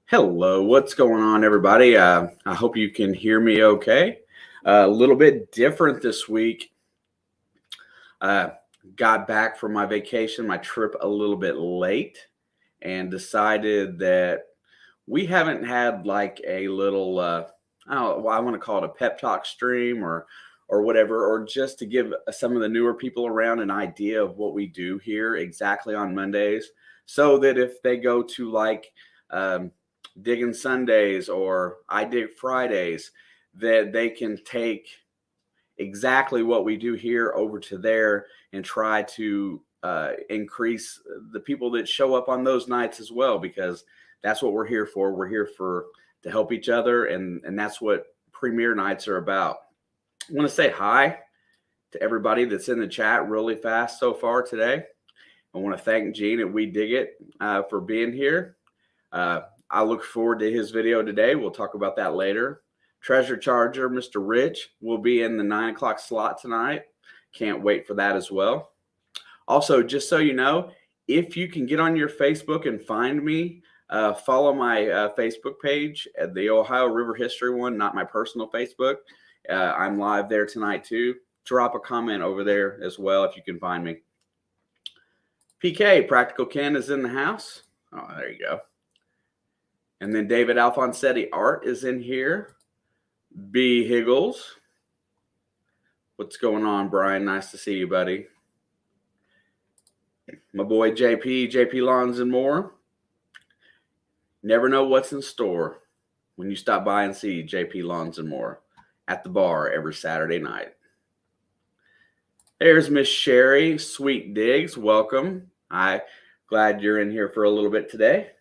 Hello, what's going on, everybody? I hope you can hear me okay. A little bit different this week. Uh, got back from my vacation, my trip a little bit late, and decided that we haven't had like a little, I want to call it a pep talk stream or whatever, or just to give some of the newer people around an idea of what we do here exactly on Mondays, so that if they go to like Digging Sundays or I Dig Fridays, that they can take exactly what we do here over to there and try to increase the people that show up on those nights as well, because that's what we're here for. We're here for to help each other, and that's what premiere nights are about. I want to say hi to everybody that's in the chat really fast so far today. I want to thank Gene at We Dig It for being here. I look forward to his video today. We'll talk about that later. Treasure Charger, Mr. Rich, will be in the 9 o'clock slot tonight. Can't wait for that as well. Also, just so you know, if you can get on your Facebook and find me, follow my Facebook page at the Ohio River History one, not my personal Facebook. I'm live there tonight too. Drop a comment over there as well if you can find me. PK, Practical Ken, is in the house. Oh, there you go. And then David Alfonsetti Art is in here. B. Higgles. What's going on, Brian? Nice to see you, buddy. My boy JP Lawns and more. Never know what's in store when you stop by and see JP Lawns and more at the bar every Saturday night. There's Miss Sherry Sweet Diggs. Welcome. I'm glad you're in here for a little bit today.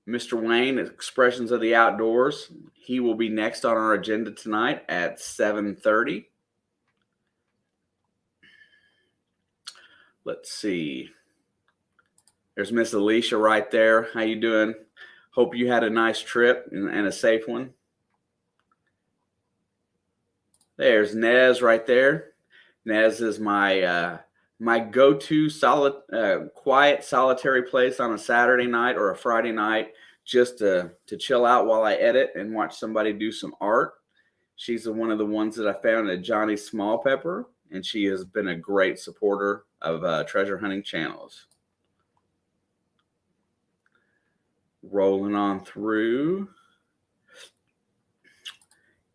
Mr. Wayne, Expressions of the Outdoors. He will be next on our agenda tonight at 7:30. Let's see. There's Miss Alicia right there. How you doing? Hope you had a nice trip and a safe one. There's Nez right there. Nez is my my go-to quiet, solitary place on a Saturday night or a Friday night, just to chill out while I edit and watch somebody do some art. She's one of the ones that I found at Johnny Small Pepper, and she has been a great supporter of treasure hunting channels. Rolling on through.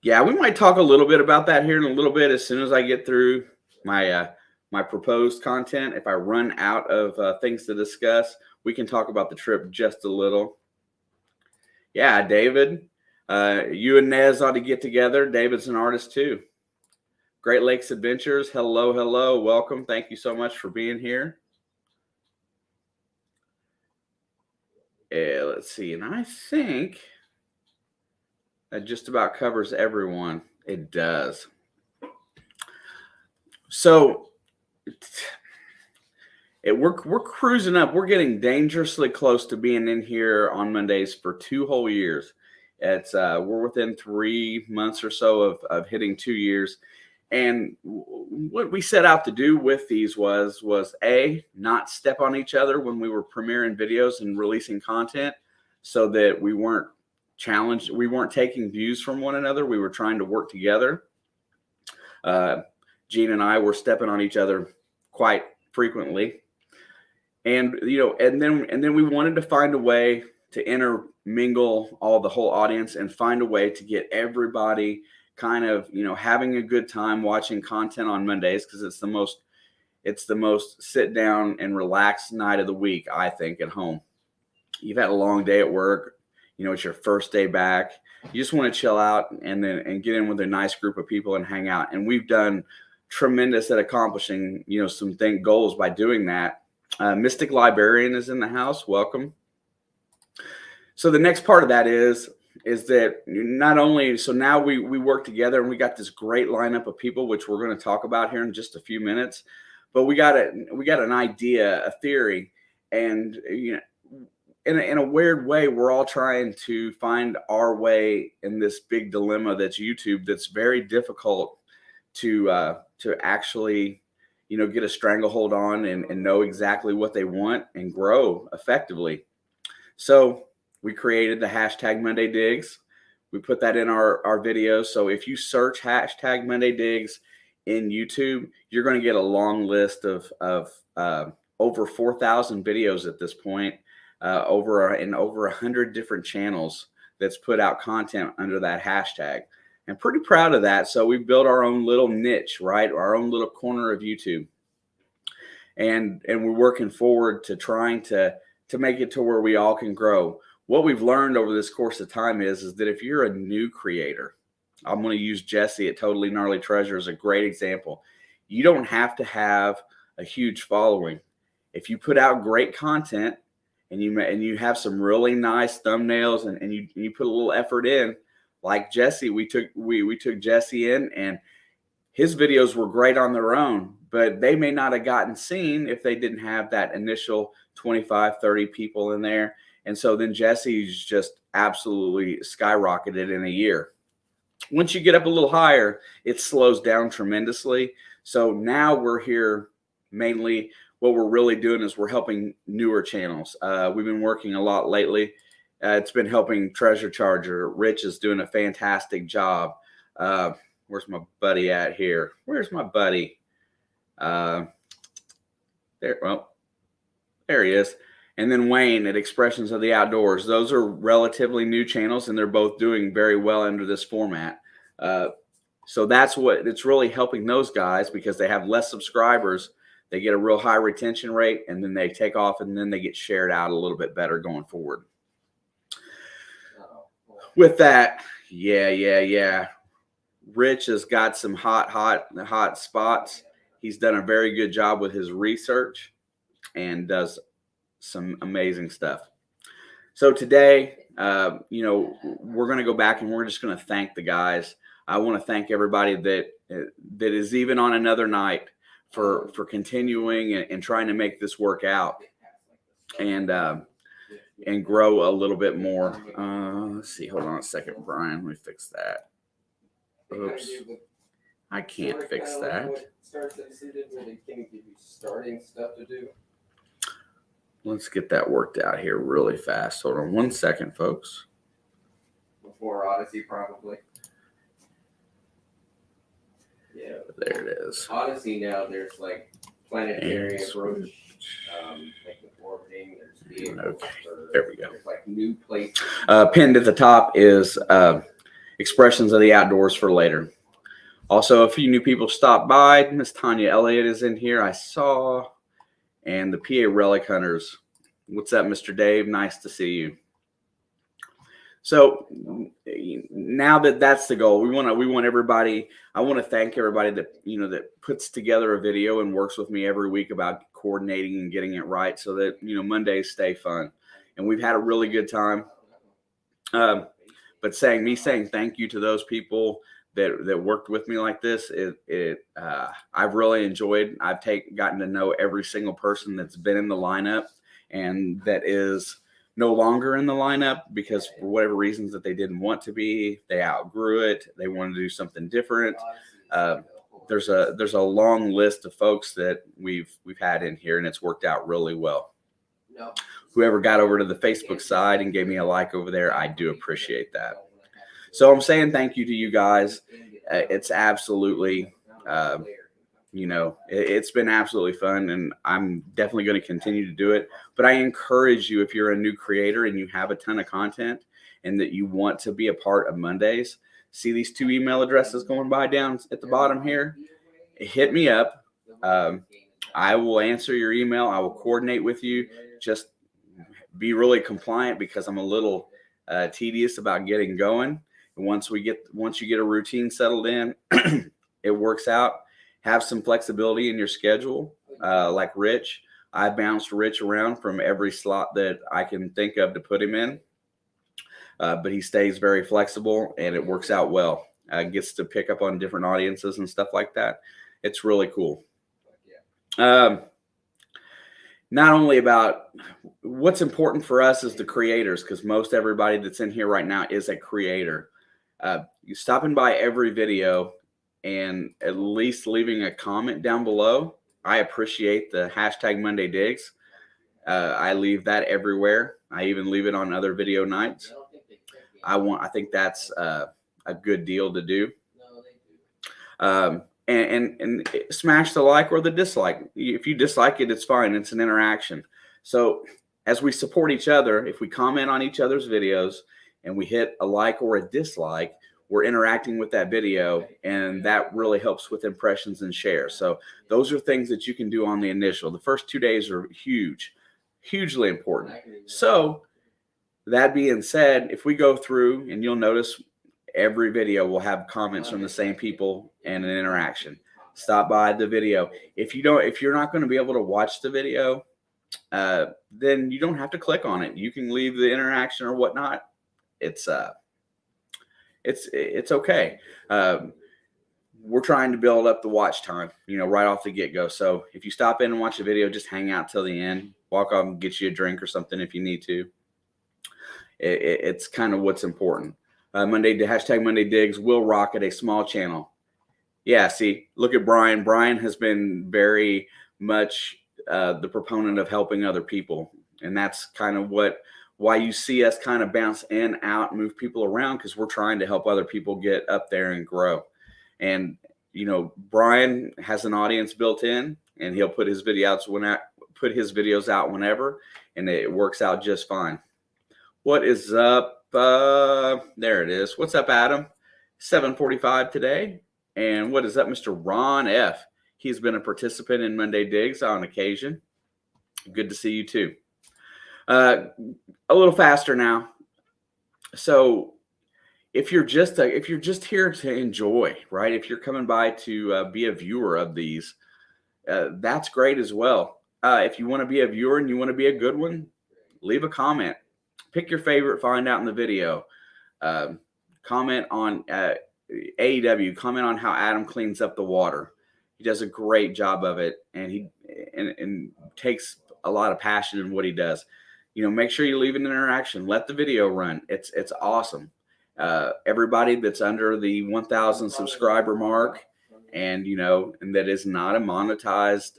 Yeah, we might talk a little bit about that here in a little bit as soon as I get through my my proposed content. If I run out of things to discuss, we can talk about the trip just a little. Yeah, David, you and Nez ought to get together. David's an artist too. Great Lakes Adventures. Hello, hello. Welcome. Thank you so much for being here. Let's see. And I think that just about covers everyone. It does. So we're cruising up. We're getting dangerously close to being in here on Mondays for 2 whole years. It's we're within 3 months or so of hitting 2 years. And what we set out to do with these was A, not step on each other when we were premiering videos and releasing content, so that we weren't challenged. We weren't taking views from one another. We were trying to work together. Gene and I were stepping on each other quite frequently. And, you know, and then we wanted to find a way to intermingle the whole audience and find a way to get everybody kind of, you know, having a good time watching content on Mondays, because it's the most sit down and relaxed night of the week, I think, at home. You've had a long day at work, you know, it's your first day back. You just want to chill out and get in with a nice group of people and hang out. And we've done tremendous at accomplishing, you know, some goals by doing that. Mystic Librarian is in the house. Welcome. So the next part of that is that not only, so now we work together and we got this great lineup of people, which we're going to talk about here in just a few minutes, but we got an idea, a theory, and, you know, in a weird way, we're all trying to find our way in this big dilemma that's YouTube, that's very difficult to actually get a stranglehold on and know exactly what they want and grow effectively. So we created the hashtag Monday Digs. We put that in our videos. So if you search hashtag Monday Digs in YouTube, you're going to get a long list of over 4,000 videos at this point, over 100 different channels that's put out content under that hashtag. I'm pretty proud of that. So we built our own little niche, right? Our own little corner of YouTube. And we're working forward to trying to make it to where we all can grow. What we've learned over this course of time is that if you're a new creator, I'm going to use Jesse at Totally Gnarly Treasure as a great example. You don't have to have a huge following. If you put out great content and you have some really nice thumbnails and you put a little effort in, like Jesse, we took Jesse in, and his videos were great on their own, but they may not have gotten seen if they didn't have that initial 25, 30 people in there. And so then Jesse's just absolutely skyrocketed in a year. Once you get up a little higher, it slows down tremendously. So now we're here mainly, what we're really doing is we're helping newer channels. We've been working a lot lately. It's been helping Treasure Charger. Rich is doing a fantastic job. Where's my buddy at here? Where's my buddy? There he is. And then Wayne at Expressions of the Outdoors. Those are relatively new channels, and they're both doing very well under this format. So that's what it's really helping those guys, because they have less subscribers. They get a real high retention rate, and then they take off, and then they get shared out a little bit better going forward. With that, yeah. Rich has got some hot spots. He's done a very good job with his research and does some amazing stuff. So today, we're going to go back and we're just going to thank the guys. I want to thank everybody that is even on another night for continuing and trying to make this work out and grow a little bit more. Let's see. Hold on a second, Brian. Let me fix that. Oops. I can't fix that. Let's get that worked out here really fast. Hold on one second, folks. Before Odyssey, probably. Yeah. There it is. Odyssey now, there's like planetary approach, like the orbiting. There's vehicles. Okay. There we go. There's like new places. Pinned at the top is Expressions of the Outdoors for later. Also, a few new people stopped by. Miss Tanya Elliott is in here, I saw. And the PA Relic Hunters. What's up, Mr. Dave? Nice to see you. So now that's the goal. We want everybody. I want to thank everybody that puts together a video and works with me every week about coordinating and getting it right, so that Mondays stay fun. And we've had a really good time. But saying thank you to those people that worked with me like this, I've really enjoyed. I've gotten to know every single person that's been in the lineup and that is no longer in the lineup because for whatever reasons that they didn't want to be, they outgrew it. They wanted to do something different. There's a long list of folks that we've had in here, and it's worked out really well. Whoever got over to the Facebook side and gave me a like over there, I do appreciate that. So I'm saying thank you to you guys. It's absolutely, it's been absolutely fun, and I'm definitely going to continue to do it. But I encourage you, if you're a new creator and you have a ton of content and that you want to be a part of Mondays, see these 2 email addresses going by down at the bottom here? Hit me up. I will answer your email. I will coordinate with you. Just be really compliant because I'm a little tedious about getting going. And once you get a routine settled in, it works out. Have some flexibility in your schedule. Like Rich, I bounced Rich around from every slot that I can think of to put him in. But he stays very flexible and it works out well. Gets to pick up on different audiences and stuff like that. It's really cool. Not only about what's important for us as the creators, because most everybody that's in here right now is a creator. You stopping by every video and at least leaving a comment down below, I appreciate the hashtag Monday Digs. I leave that everywhere. I even leave it on other video nights. I think that's a good deal to do. And smash the like or the dislike. If you dislike it, it's fine. It's an interaction. So as we support each other, if we comment on each other's videos and we hit a like or a dislike, we're interacting with that video, and that really helps with impressions and shares. So those are things that you can do on the initial. The first 2 days are huge, hugely important. So that being said, if we go through, and you'll notice every video will have comments from the same people and an interaction. Stop by the video. If you're not going to be able to watch the video, then you don't have to click on it. You can leave the interaction or whatnot. It's okay. We're trying to build up the watch time, right off the get-go. So if you stop in and watch the video, just hang out till the end. Walk up and get you a drink or something if you need to. It's kind of what's important. Hashtag Monday Digs will rock at a small channel. Yeah, see, look at Brian. Brian has been very much the proponent of helping other people. And that's kind of why you see us kind of bounce in, out, move people around, because we're trying to help other people get up there and grow. And, Brian has an audience built in, and he'll put his videos out whenever, and it works out just fine. What is up? There it is. What's up, Adam? 7:45 today. And what is up, Mr. Ron F? He's been a participant in Monday Digs on occasion. Good to see you too. A little faster now. So if you're just here to enjoy, right? If you're coming by to be a viewer of these, that's great as well. If you want to be a viewer and you want to be a good one, leave a comment. Pick your favorite find out in the video. Comment on AEW. Comment on how Adam cleans up the water. He does a great job of it, and he takes a lot of passion in what he does. Make sure you leave an interaction. Let the video run. It's awesome. Everybody that's under the 1,000 subscriber mark, and that is not a monetized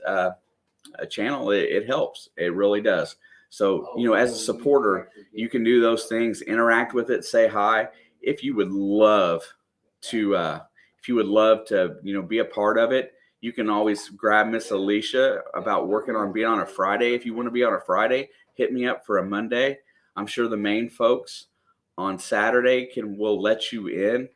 channel, it helps. It really does. So, as a supporter, you can do those things, interact with it, say hi. If you would love to, be a part of it, you can always grab Miss Alicia about working on being on a Friday. If you want to be on a Friday, hit me up for a Monday. I'm sure the main folks on Saturday will let you in.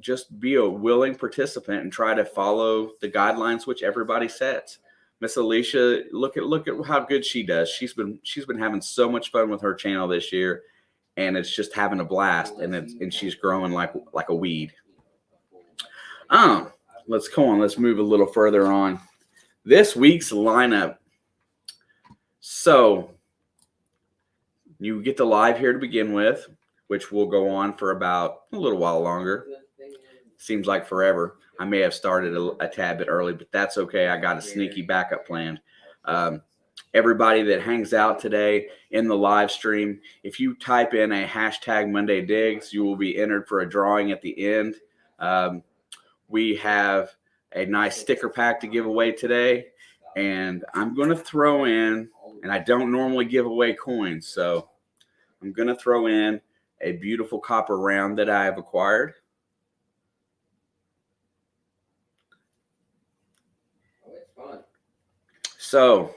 Just be a willing participant and try to follow the guidelines which everybody sets. Miss Alicia, look at how good she does. She's been having so much fun with her channel this year, and it's just having a blast, and she's growing like a weed. Let's go on. Let's move a little further on. This week's lineup. So you get the live here to begin with, which will go on for about a little while longer. Seems like forever. I may have started a tad bit early, but that's okay. I got a sneaky backup planned. Everybody that hangs out today in the live stream, if you type in a hashtag Monday Digs, you will be entered for a drawing at the end. We have a nice sticker pack to give away today, and I'm going to throw in, and I don't normally give away coins, so I'm going to throw in a beautiful copper round that I have acquired. So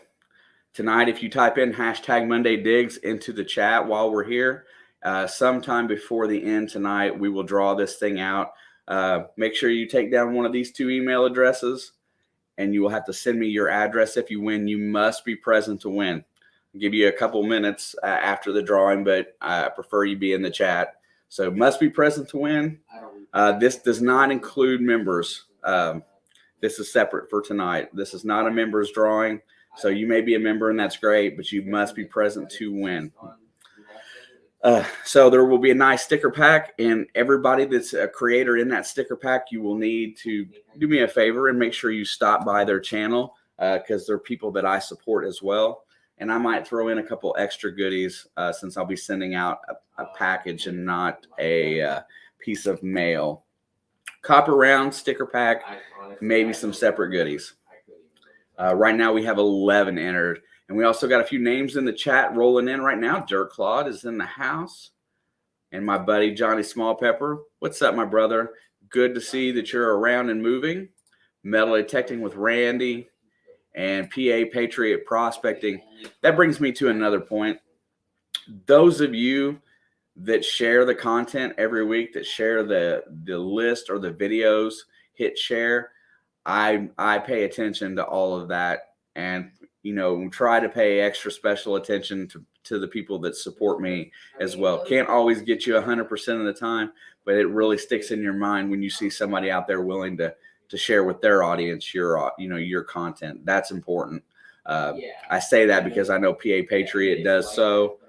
tonight, if you type in hashtag Monday Digs into the chat while we're here, sometime before the end tonight, we will draw this thing out. Make sure you take down one of these 2 email addresses, and you will have to send me your address if you win. You must be present to win. I'll give you a couple minutes after the drawing, but I prefer you be in the chat. So must be present to win. This does not include members. This is separate for tonight. This is not a members drawing. So you may be a member, and that's great, but you must be present to win. So there will be a nice sticker pack, and everybody that's a creator in that sticker pack, you will need to do me a favor and make sure you stop by their channel, because they're people that I support as well. And I might throw in a couple extra goodies since I'll be sending out a package and not a piece of mail. Copper round, sticker pack, maybe some separate goodies. Right now we have 11 entered, and we also got a few names in the chat rolling in right now. Dirk Claude is in the house, and my buddy Johnny Small Pepper. What's up, my brother? Good to see that you're around and moving. Metal detecting with Randy and PA Patriot Prospecting. That brings me to another point. Those of you that share the content every week, that share the list or the videos, hit share. I pay attention to all of that, and try to pay extra special attention to the people that support me as well. Can't always get you 100% of the time, but it really sticks in your mind when you see somebody out there willing to share with their audience your content. That's important. I say that because I know PA Patriot does so.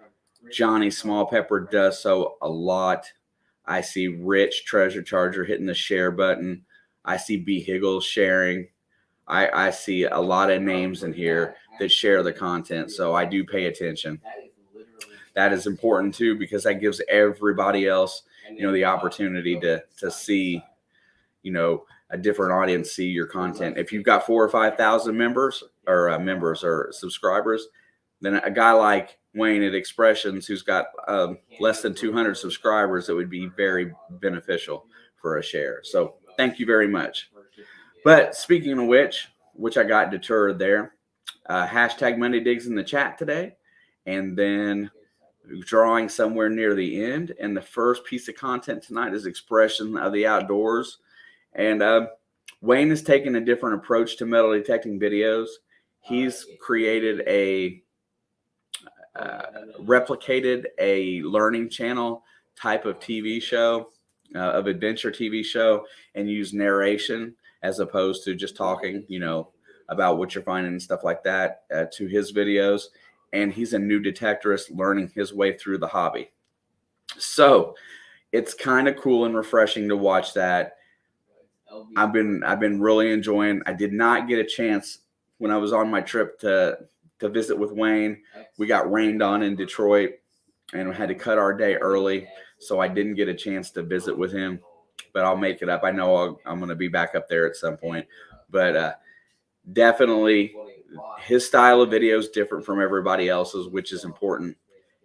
Johnny Small Pepper does so a lot. I see Rich Treasure Charger hitting the share button. I see B Higgles sharing. I see a lot of names in here that share the content, so I do pay attention. That is important too, because that gives everybody else, the opportunity to see, a different audience see your content. If you've got 4,000 or 5,000 members or subscribers, then a guy like Wayne at Expressions, who's got less than 200 subscribers, it would be very beneficial for a share. So thank you very much. But speaking of which I got deterred there, hashtag Monday Digs in the chat today, and then drawing somewhere near the end. And the first piece of content tonight is Expression of the Outdoors. And Wayne has taken a different approach to metal detecting videos. He's created replicated a learning channel type of TV show, of adventure TV show, and use narration as opposed to just talking, about what you're finding and stuff like that to his videos. And he's a new detectorist learning his way through the hobby. So it's kind of cool and refreshing to watch that. I've been really enjoying. I did not get a chance when I was on my trip to visit with Wayne. We got rained on in Detroit and we had to cut our day early, so I didn't get a chance to visit with him, but I'll make it up. I know I'm going to be back up there at some point, but definitely his style of video is different from everybody else's, which is important,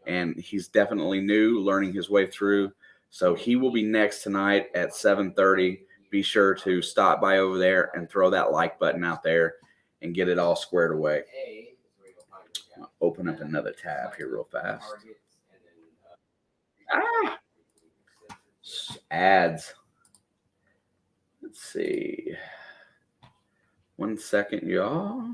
and he's definitely new, learning his way through. So he will be next tonight at 7:30. Be sure to stop by over there and throw that like button out there and get it all squared away. I'll open up another tab here real fast. Ads. Let's see. 1 second, y'all.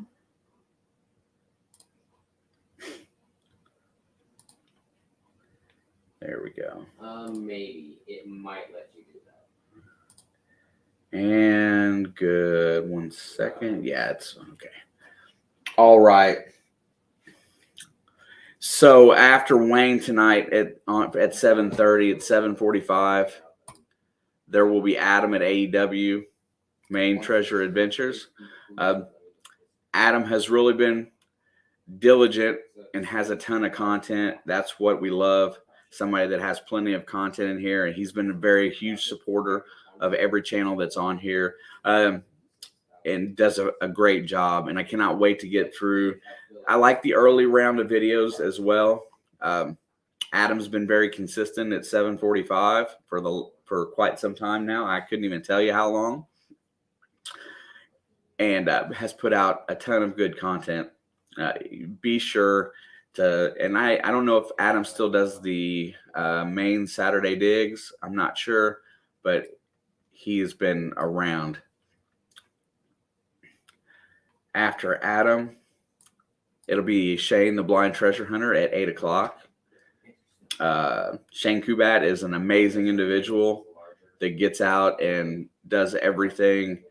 There we go. Maybe it might let you do that. And good. 1 second. Yeah, it's okay. All right. So after Wayne tonight at 7:30, at 7:45, there will be Adam at AEW, Main Treasure Adventures. Adam has really been diligent and has a ton of content. That's what we love. Somebody that has plenty of content in here, and he's been a very huge supporter of every channel that's on here, and does a great job. And I cannot wait to get through. I like the early round of videos as well. Adam's been very consistent at 7:45 for quite some time now. I couldn't even tell you how long, and has put out a ton of good content. Be sure to, and I don't know if Adam still does the main Saturday digs. I'm not sure, but he has been around. After Adam, it'll be Shane, the Blind Treasure Hunter, at 8 o'clock. Shane Kubat is an amazing individual that gets out and does everything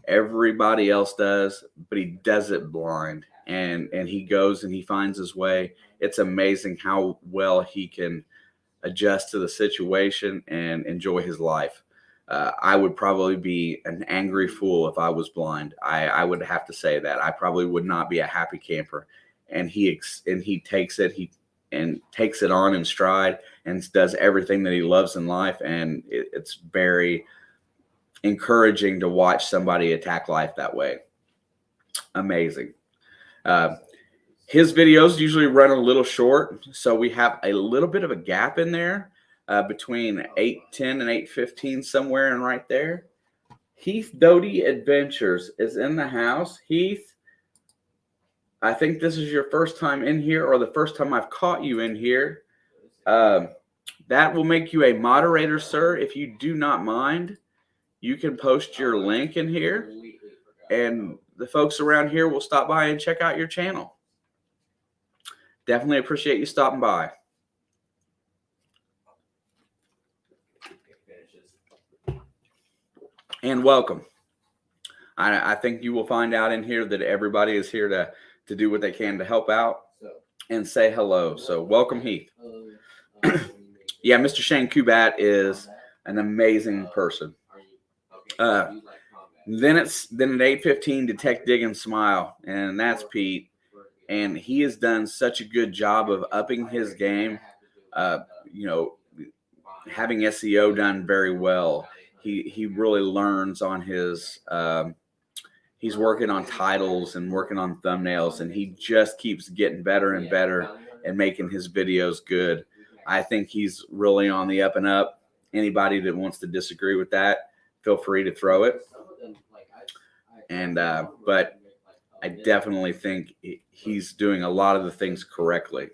everybody else does, but he does it blind. And he goes and he finds his way. It's amazing how well he can adjust to the situation and enjoy his life. I would probably be an angry fool if I was blind. I would have to say that. I probably would not be a happy camper. And he takes it on in stride and does everything that he loves in life. And it's very encouraging to watch somebody attack life that way. amazing. His videos usually run a little short, so we have a little bit of a gap in there between 8:10 and 8:15, somewhere in right there. Heath Doty Adventures is in the house. Heath, I think this is your first time in here, or the first time I've caught you in here. That will make you a moderator, sir. If you do not mind, you can post your link in here, and the folks around here will stop by and check out your channel. Definitely appreciate you stopping by. And welcome. I think you will find out in here that everybody is here to do what they can to help out and say hello. So welcome, Heath. Yeah, Mr. Shane Kubat is an amazing person. Then at 8:15, Detect Dig and Smile, and that's Pete. And he has done such a good job of upping his game. Having SEO done very well. He really learns on his. He's working on titles and working on thumbnails, and he just keeps getting better and better and making his videos good. I think he's really on the up and up. Anybody that wants to disagree with that, feel free to throw it. And but I definitely think he's doing a lot of the things correctly.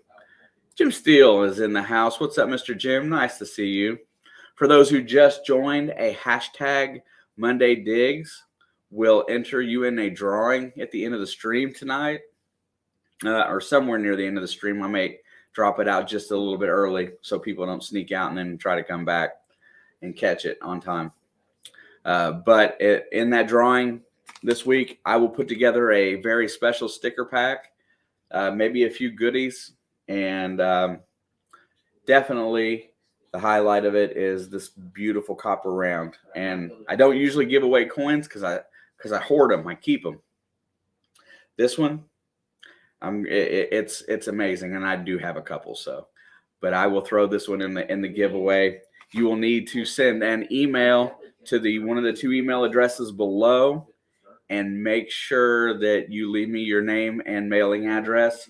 Jim Steele is in the house. What's up, Mr. Jim? Nice to see you. For those who just joined, a hashtag Monday Digs will enter you in a drawing at the end of the stream tonight, or somewhere near the end of the stream. I may drop it out just a little bit early so people don't sneak out and then try to come back and catch it on time. But in that drawing this week, I will put together a very special sticker pack, maybe a few goodies, and definitely the highlight of it is this beautiful copper round. And I don't usually give away coins because I hoard them. I keep them. This one, it's amazing, and I do have a couple. So, but I will throw this one in the giveaway. You will need to send an email to one of the two email addresses below, and make sure that you leave me your name and mailing address.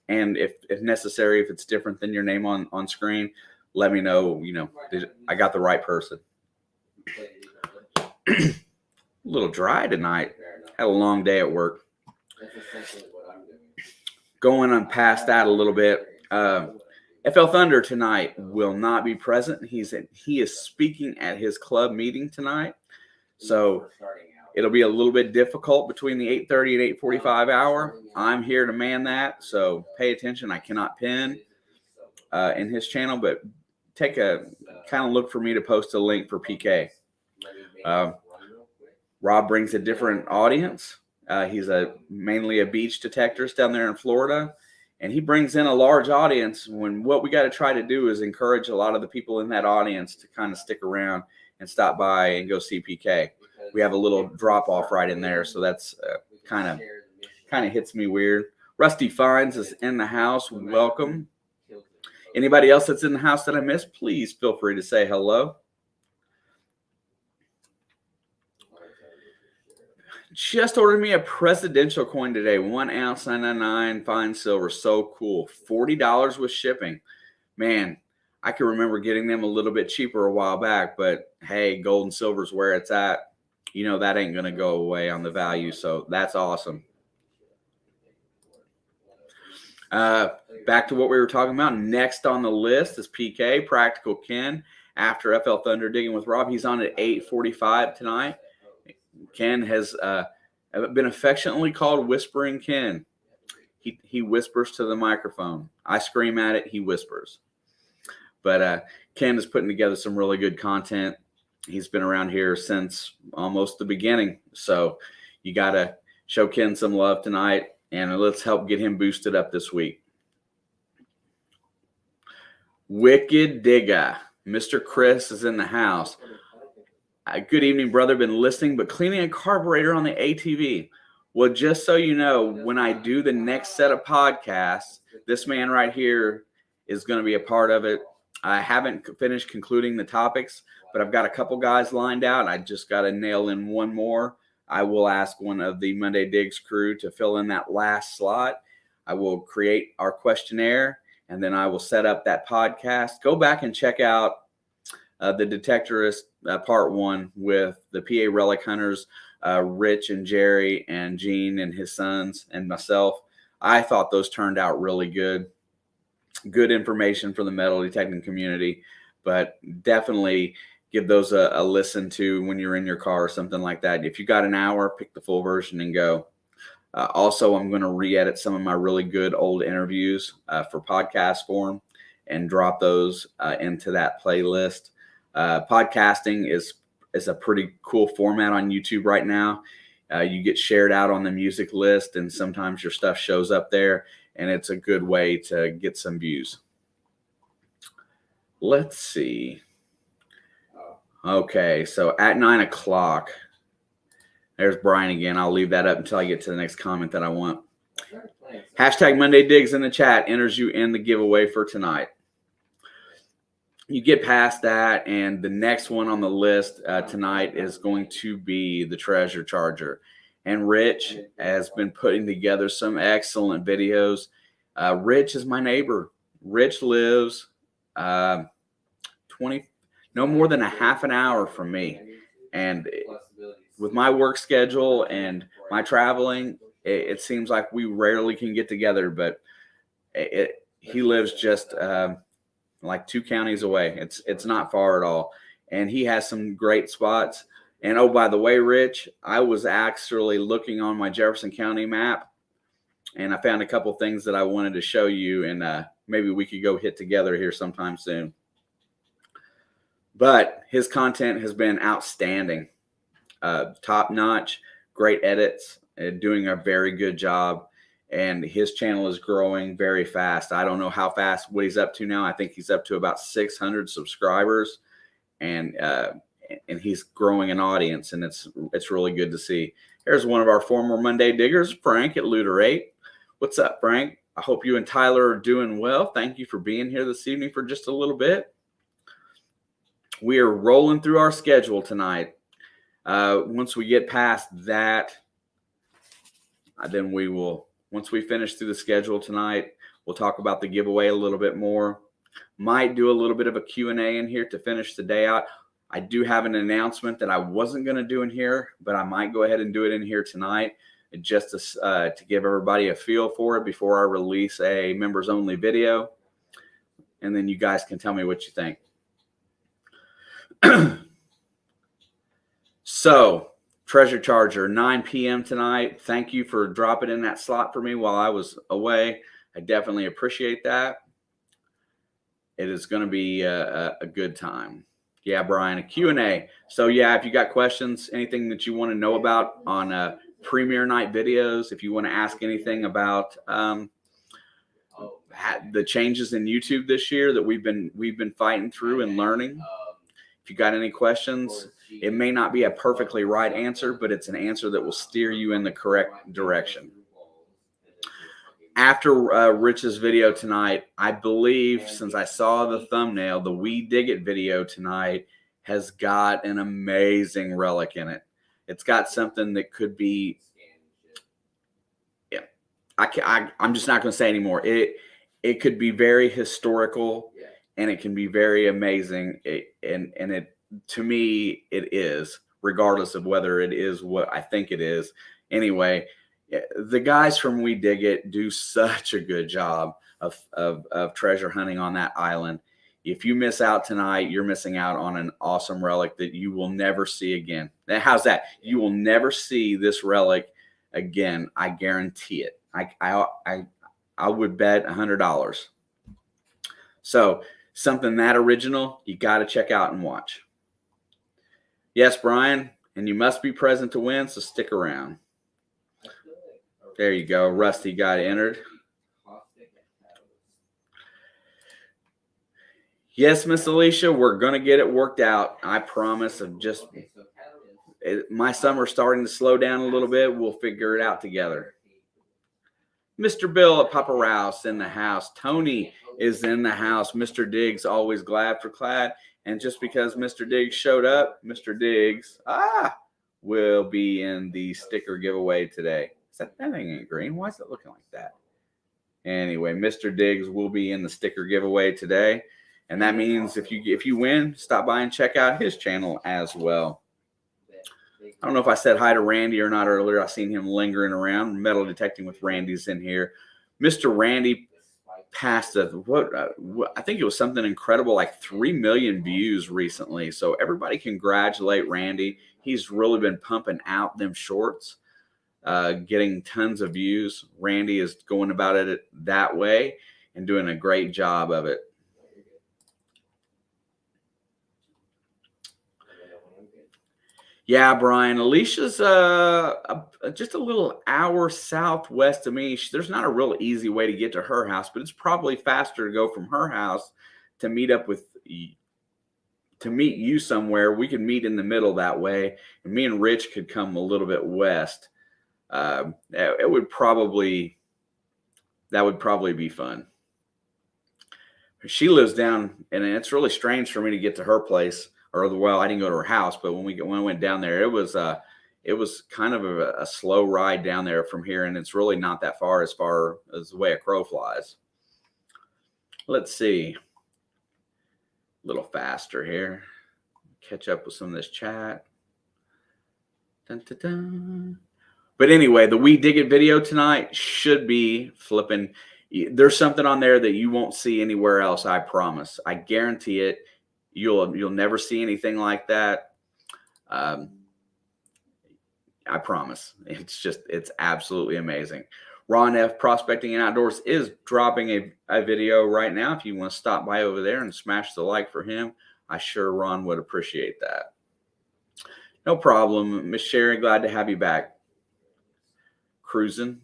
And if necessary, if it's different than your name on screen, let me know, I got the right person. A little dry tonight. Had a long day at work. Going on past that a little bit. FL Thunder tonight will not be present. He is speaking at his club meeting tonight. So it'll be a little bit difficult between the 8:30 and 8:45 hour. I'm here to man that, so pay attention. I cannot pin in his channel, but take a kind of look for me to post a link for PK. Rob brings a different audience. He's mainly a beach detectorist down there in Florida, and he brings in a large audience. When what we got to try to do is encourage a lot of the people in that audience to kind of stick around and stop by and go see PK. We have a little drop off right in there, so that's kind of hits me weird. Rusty Fines is in the house. Welcome. Anybody else that's in the house that I missed, please feel free to say hello. Just ordered me a presidential coin today. 1 ounce, 999, fine silver. So cool. $40 with shipping. Man, I can remember getting them a little bit cheaper a while back, but hey, gold and silver is where it's at. That ain't going to go away on the value. So that's awesome. Back to what we were talking about. Next on the list is PK, Practical Ken. After FL Thunder Digging with Rob, he's on at 8:45 tonight. Ken has been affectionately called Whispering Ken. He whispers to the microphone. I scream at it. He whispers. But Ken is putting together some really good content. He's been around here since almost the beginning. So you got to show Ken some love tonight, and let's help get him boosted up this week. Wicked Digga. Mr. Chris is in the house. Good evening, brother. Been listening, but cleaning a carburetor on the ATV. Well, just so you know, when I do the next set of podcasts, this man right here is going to be a part of it. I haven't finished concluding the topics, but I've got a couple guys lined out. I just got to nail in one more I will ask one of the Monday Digs crew to fill in that last slot. I will create our questionnaire, and then I will set up that podcast. Go back and check out the Detectorist Part 1 with the PA Relic Hunters, Rich and Jerry and Gene and his sons and myself. I thought those turned out really good. Good information for the metal detecting community, but definitely give those a listen to when you're in your car or something like that. If you got an hour, pick the full version and go. Also, I'm going to re-edit some of my really good old interviews for podcast form and drop those into that playlist. Podcasting is a pretty cool format on YouTube right now. You get shared out on the music list, and sometimes your stuff shows up there, and it's a good way to get some views. Let's see. Okay, so at 9 o'clock, there's Brian again. I'll leave that up until I get to the next comment that I want. Hashtag Monday Digs in the chat enters you in the giveaway for tonight. You get past that, and the next one on the list tonight is going to be the Treasure Charger. And Rich has been putting together some excellent videos. Rich is my neighbor. Rich lives no more than a half an hour from me. And with my work schedule and my traveling, it seems like we rarely can get together, but he lives just like 2 counties away. It's not far at all. And he has some great spots. And oh, by the way, Rich, I was actually looking on my Jefferson County map, and I found a couple things that I wanted to show you, and maybe we could go hit together here sometime soon. But his content has been outstanding. Top notch, great edits, doing a very good job. And his channel is growing very fast. I don't know how fast, what he's up to now. I think he's up to about 600 subscribers, and he's growing an audience, and it's really good to see. Here's one of our former Monday Diggers, Frank at Looter 8. What's up, Frank? I hope you and Tyler are doing well. Thank you for being here this evening for just a little bit. We are rolling through our schedule tonight. Once we get past that, then we will, once we finish through the schedule tonight, we'll talk about the giveaway a little bit more. Might do a little bit of a Q&A in here to finish the day out. I do have an announcement that I wasn't going to do in here, but I might go ahead and do it in here tonight just to give everybody a feel for it before I release a members-only video. And then you guys can tell me what you think. So, Treasure Charger, 9 p.m. tonight. Thank you for dropping in that slot for me while I was away. I definitely appreciate that. It is going to be a good time. Yeah, Brian, a Q&A. So, yeah, if you got questions, anything that you want to know about on premiere night videos, if you want to ask anything about the changes in YouTube this year that we've been fighting through and learning. If you got any questions, it may not be a perfectly right answer, but it's an answer that will steer you in the correct direction. After Rich's video tonight, I believe, since I saw the thumbnail, the We Dig It video tonight has got an amazing relic in it. It's got something that could be, yeah, I'm just not going to say anymore. It could be very historical, and it can be very amazing. And it, to me, it is, regardless of whether it is what I think it is. Anyway, the guys from We Dig It do such a good job of treasure hunting on that island. If you miss out tonight, you're missing out on an awesome relic that you will never see again. Now, how's that? You will never see this relic again. I guarantee it. I would bet $100. So something that original, you got to check out and watch. Yes, Brian, and you must be present to win, so stick around. There you go. Rusty got entered. Yes, Miss Alicia, we're going to get it worked out. I promise. My summer's starting to slow down a little bit. We'll figure it out together. Mr. Bill at Papa Rouse in the house. Tony is in the house. Mr. Diggs, always glad for clad. And just because Mr. Diggs showed up, Mr. Diggs, will be in the sticker giveaway today. That thing ain't green. Why is it looking like that? Anyway, Mr. Diggs will be in the sticker giveaway today. And that means if you win, stop by and check out his channel as well. I don't know if I said hi to Randy or not earlier. I seen him lingering around. Metal detecting with Randy's in here. Mr. Randy passed I think it was something incredible, like 3 million views recently. So everybody congratulate Randy. He's really been pumping out them shorts, getting tons of views. Randy is going about it that way and doing a great job of it. Yeah, Brian. Alicia's just a little hour southwest of me. There's not a real easy way to get to her house, but it's probably faster to go from her house to meet you somewhere. We could meet in the middle that way, and me and Rich could come a little bit west. That would probably be fun. She lives down, and it's really strange for me to get to her place. Well, I didn't go to her house, but when I went down there, it was kind of a slow ride down there from here, and it's really not that far as the way a crow flies. Let's see. A little faster here. Catch up with some of this chat. Dun, dun, dun. But anyway, the We Dig It video tonight should be flipping. There's something on there that you won't see anywhere else, I promise. I guarantee it. You'll never see anything like that. I promise. It's absolutely amazing. Ron F. Prospecting and Outdoors is dropping a video right now. If you want to stop by over there and smash the like for him, I sure Ron would appreciate that. No problem. Miss Sherry, glad to have you back. Cruising.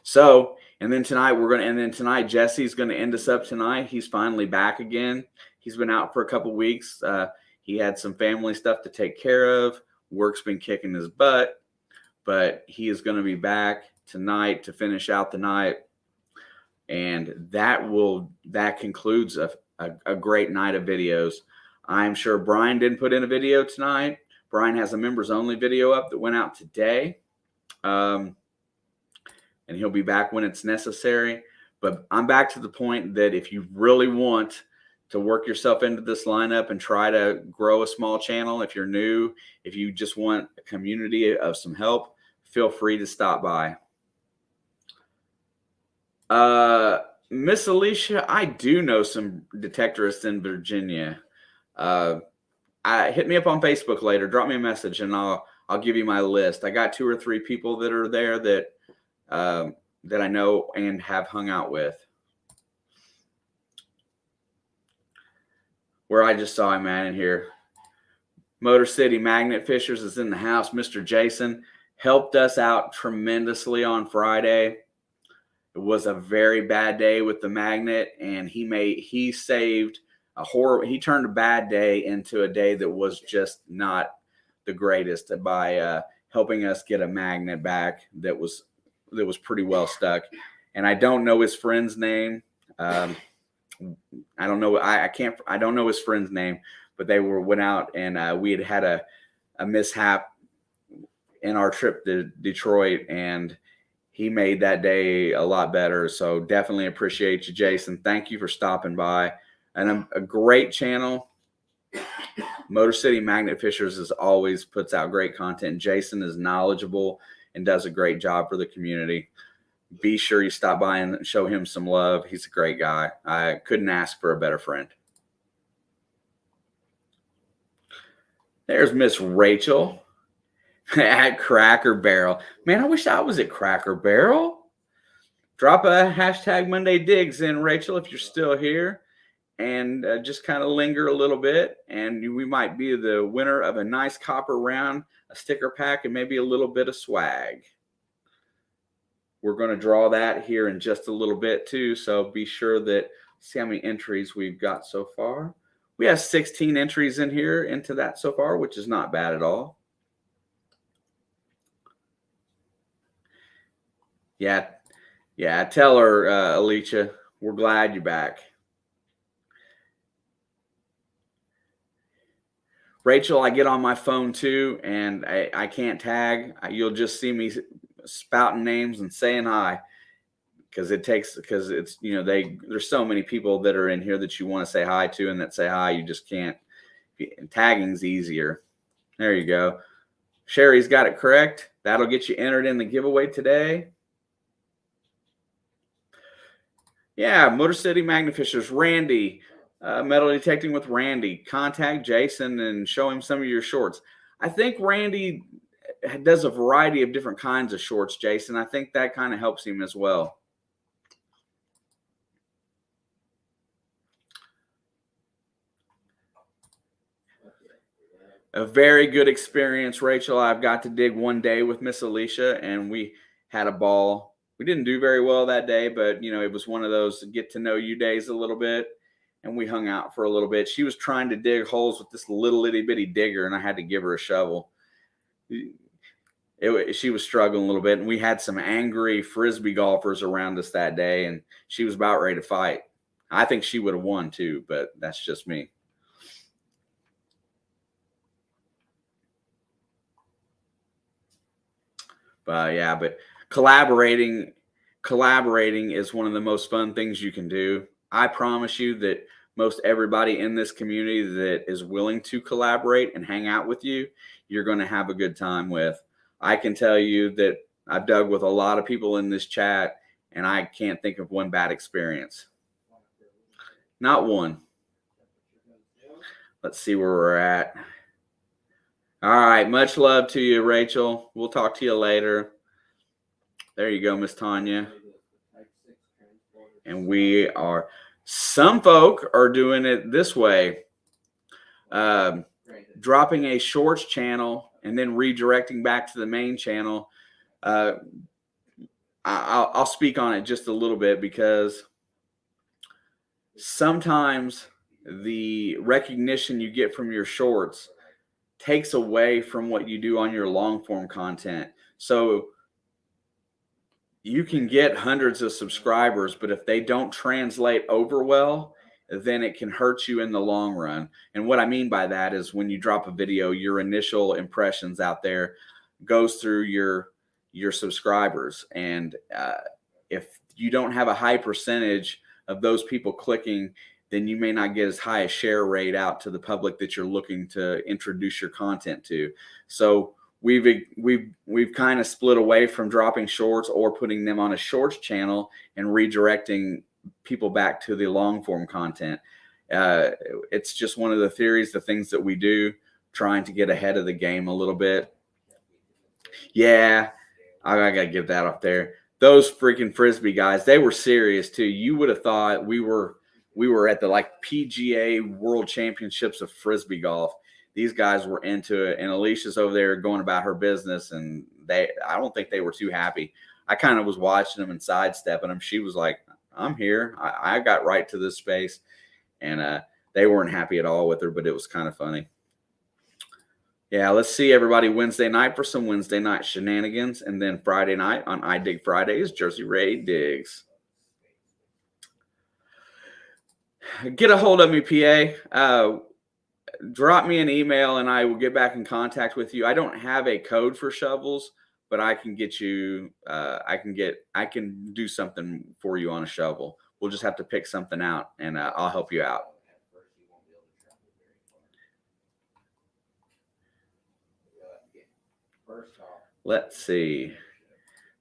So, and then tonight Jesse's going to end us up tonight. He's finally back again. He's been out for a couple weeks. He had some family stuff to take care of. Work's been kicking his butt, but he is going to be back tonight to finish out the night. And that concludes a great night of videos. I'm sure Brian didn't put in a video tonight. Brian has a members only video up that went out today. And he'll be back when it's necessary. But I'm back to the point that if you really want to work yourself into this lineup and try to grow a small channel, if you're new, if you just want a community of some help, feel free to stop by. Miss Alicia, I do know some detectorists in Virginia. Hit me up on Facebook later. Drop me a message, and I'll give you my list. I got 2 or 3 people that are there that I know and have hung out with. Where I just saw a man in here. Motor City Magnet Fishers is in the house. Mr. Jason helped us out tremendously on Friday. It was a very bad day with the magnet, and he saved he turned a bad day into a day that was just not the greatest by helping us get a magnet back that was pretty well stuck. And I don't know his friend's name. I don't know. I don't know his friend's name, but they went out, and we had a mishap in our trip to Detroit, and he made that day a lot better. So definitely appreciate you, Jason. Thank you for stopping by. And a great channel. Motor City Magnet Fishers always puts out great content. Jason is knowledgeable and does a great job for the community. Be sure you stop by and show him some love. He's a great guy. I couldn't ask for a better friend. There's Miss Rachel at Cracker Barrel. Man, I wish I was at Cracker Barrel. Drop a hashtag Monday Digs in, Rachel, if you're still here. And just kind of linger a little bit. And we might be the winner of a nice copper round, a sticker pack, and maybe a little bit of swag. We're going to draw that here in just a little bit too. So be sure that, see how many entries we've got so far. We have 16 entries in here into that so far, which is not bad at all. Yeah. Tell her, Alicia, we're glad you're back. Rachel, I get on my phone too, and I can't tag. You'll just see me spouting names and saying hi, because it's, there's so many people that are in here that you want to say hi to and that say hi. You just can't. Tagging's easier. There you go. Sherry's got it correct. That'll get you entered in the giveaway today. Yeah, Motor City Magnafishers, Randy, metal detecting with Randy. Contact Jason and show him some of your shorts. I think Randy does a variety of different kinds of shorts, Jason. I think that kind of helps him as well. A very good experience, Rachel. I've got to dig one day with Miss Alicia, and we had a ball. We didn't do very well that day, but it was one of those get to know you days a little bit, and we hung out for a little bit. She was trying to dig holes with this little itty bitty digger, and I had to give her a shovel. She was struggling a little bit, and we had some angry Frisbee golfers around us that day, and she was about ready to fight. I think she would have won too, but that's just me. But collaborating is one of the most fun things you can do. I promise you that most everybody in this community that is willing to collaborate and hang out with you, you're going to have a good time with. I can tell you that I've dug with a lot of people in this chat, and I can't think of one bad experience. Not one. Let's see where we're at. All right. Much love to you, Rachel. We'll talk to you later. There you go, Miss Tanya. And some folk are doing it this way, dropping a shorts channel and then redirecting back to the main channel. I'll speak on it just a little bit, because sometimes the recognition you get from your shorts takes away from what you do on your long form content. So you can get hundreds of subscribers, but if they don't translate over well, then it can hurt you in the long run. And what I mean by that is when you drop a video, your initial impressions out there goes through your subscribers. And if you don't have a high percentage of those people clicking, then you may not get as high a share rate out to the public that you're looking to introduce your content to. So we've kind of split away from dropping shorts or putting them on a shorts channel and redirecting people back to the long form content. It's just one of the theories, the things that we do, trying to get ahead of the game a little bit. Yeah, I gotta give that up there. Those freaking Frisbee guys, they were serious too. You would have thought we were at the PGA World Championships of Frisbee golf. These guys were into it, and Alicia's over there going about her business, and I don't think they were too happy. I kind of was watching them and sidestepping them. She was like, I'm here. I got right to this space, and they weren't happy at all with her, but it was kind of funny. Yeah, let's see everybody Wednesday night for some Wednesday night shenanigans, and then Friday night on I Dig Fridays, Jersey Ray digs. Get a hold of me, PA. Drop me an email and I will get back in contact with you. I don't have a code for shovels, but I can get you. I can do something for you on a shovel. We'll just have to pick something out, and I'll help you out. Let's see.